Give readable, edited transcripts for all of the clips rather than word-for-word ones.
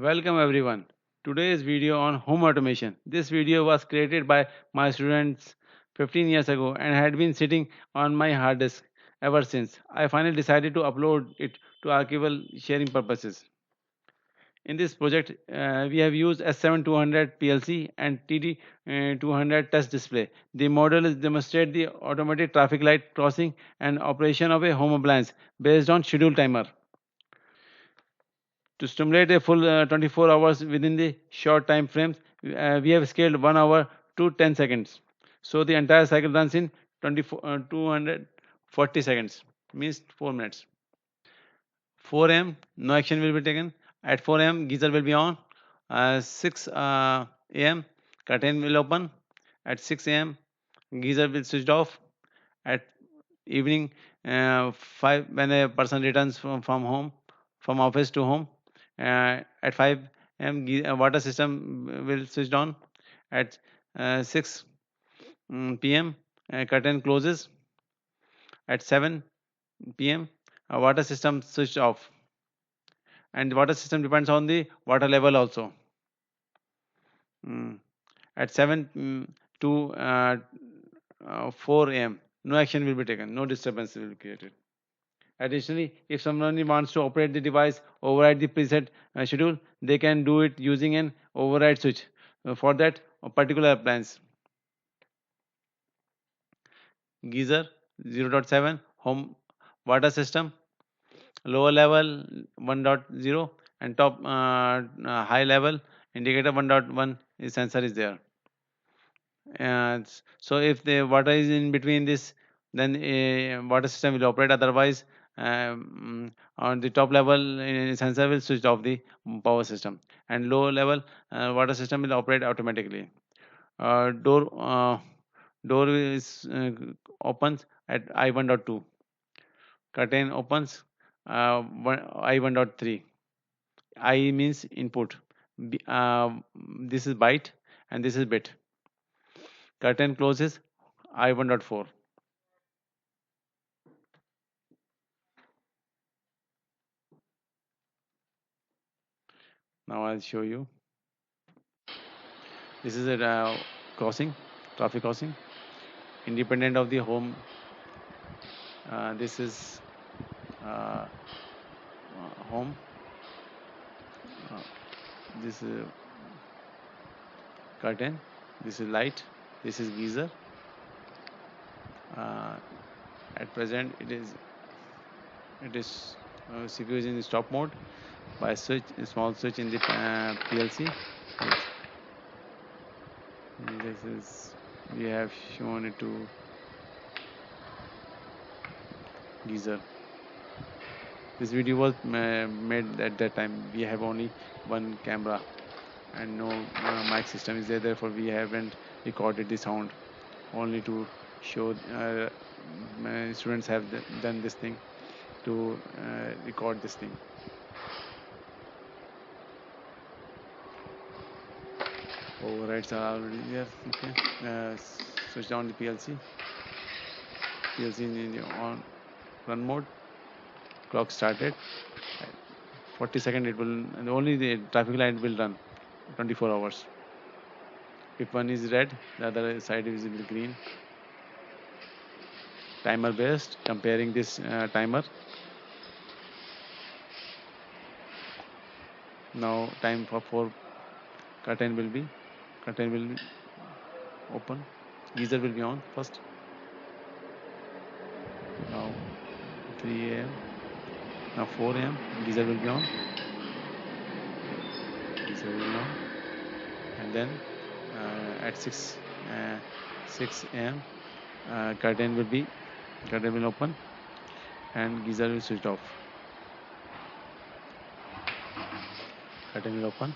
Welcome everyone. Today's video on home automation. This video was created by my students 15 years ago and had been sitting on my hard disk ever since. I finally decided to upload it to archival sharing purposes. In this project, we have used S7200 PLC and TD200 test display. The model is demonstrate the automatic traffic light crossing and operation of a home appliance based on schedule timer. To stimulate a full 24 hours within the short time frames, we have scaled 1 hour to 10 seconds. So the entire cycle runs in 240 seconds, means 4 minutes. 4 a.m. no action will be taken. At 4 a.m. geyser will be on. 6 a.m. curtain will open. At 6 a.m. geyser will switch off. At evening 5 when a person returns from home, from office to home, at 5 a.m. Water system will switch on. At 6 p.m. Curtain closes. At 7 p.m. Water system switched off, and the water system depends on the water level also. Mm. At 7 to 4 a.m. no action will be taken, no disturbance will be created. Additionally, if someone wants to operate the device, override the preset schedule, they can do it using an override switch for that particular appliance. Geyser 0.7 home water system, lower level 1.0, and top high level indicator 1.1 sensor is there. And so if the water is in between this, then a water system will operate. Otherwise, on the top level sensor will switch off the power system, and low level water system will operate automatically. Door door is opens at I1.2. Curtain opens I1.3. I means input. This is byte and this is bit. Curtain closes I1.4. Now I'll show you. This is a crossing, traffic crossing, independent of the home. This is uh, home. Uh, this is curtain. This is light. This is geyser. Uh, at present, it is secured in the stop mode by a small switch in the PLC. This is we have shown it to geyser. This video was made at that time. We have only one camera and no mic system is there. Therefore, we haven't recorded the sound. Only to show my students have done this thing to record this thing. Overrides are already there. Okay. Switch down the PLC. PLC in the on run mode. Clock started. 40 seconds it will, and only the traffic light will run 24 hours. If one is red, the other side is green. Timer based, comparing this timer. Now time for curtain will be open. Geyser will be on first. Now 3 a.m. Now 4 a.m. Geyser will be on. Geyser will be on. And then at 6 a.m. Curtain will open and geyser will switch off. Curtain will open.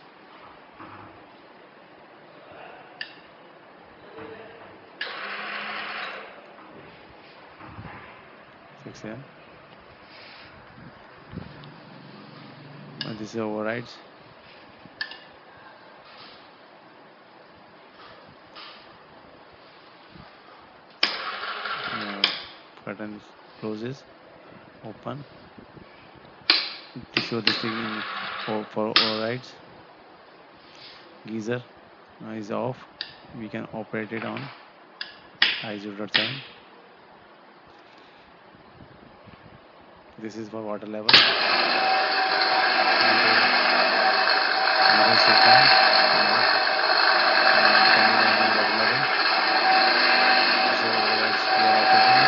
Yeah. This is overrides. Curtain closes, open to show this thing for overrides. Geyser is off. We can operate it on I0.7. This is for water level. Meter second. Depending on the water level. So let's we are operating.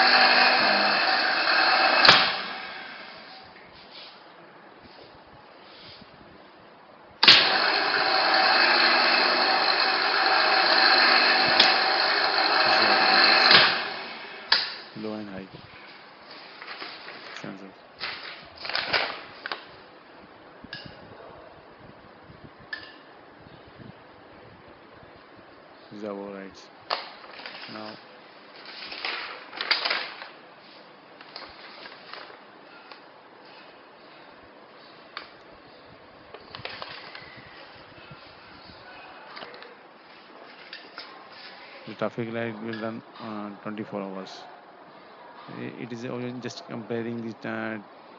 Low and high sensors. These are overrides. Now the traffic light will run 24 hours. It is only just comparing the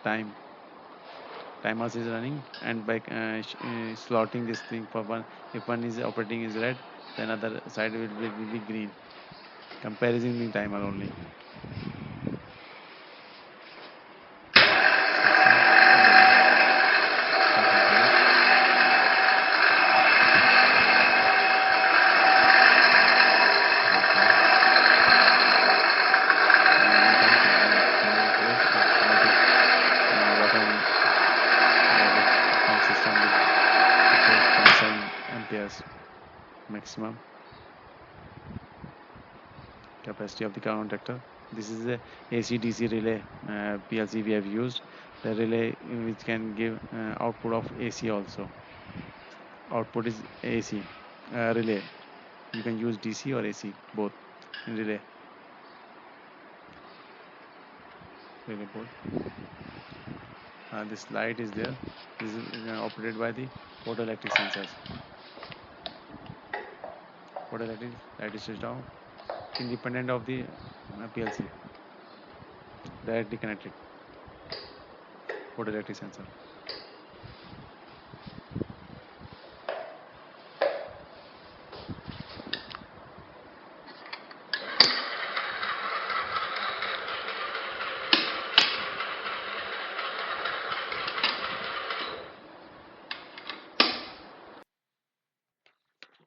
time. Timers is running, and by slotting this thing for one, if one is operating is red, then other side will be green. Comparison the timer only. System with 0.7 amperes maximum capacity of the contactor. This is a AC DC relay PLC we have used. The relay which can give output of AC also. Output is AC relay. You can use DC or AC both in relay. Relay board. This light is there. This is operated by the photoelectric sensors. Photoelectric light is switched off, independent of the PLC. Directly connected. Photoelectric sensor.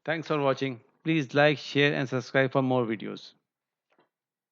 Thanks for watching. Please like, share and subscribe for more videos.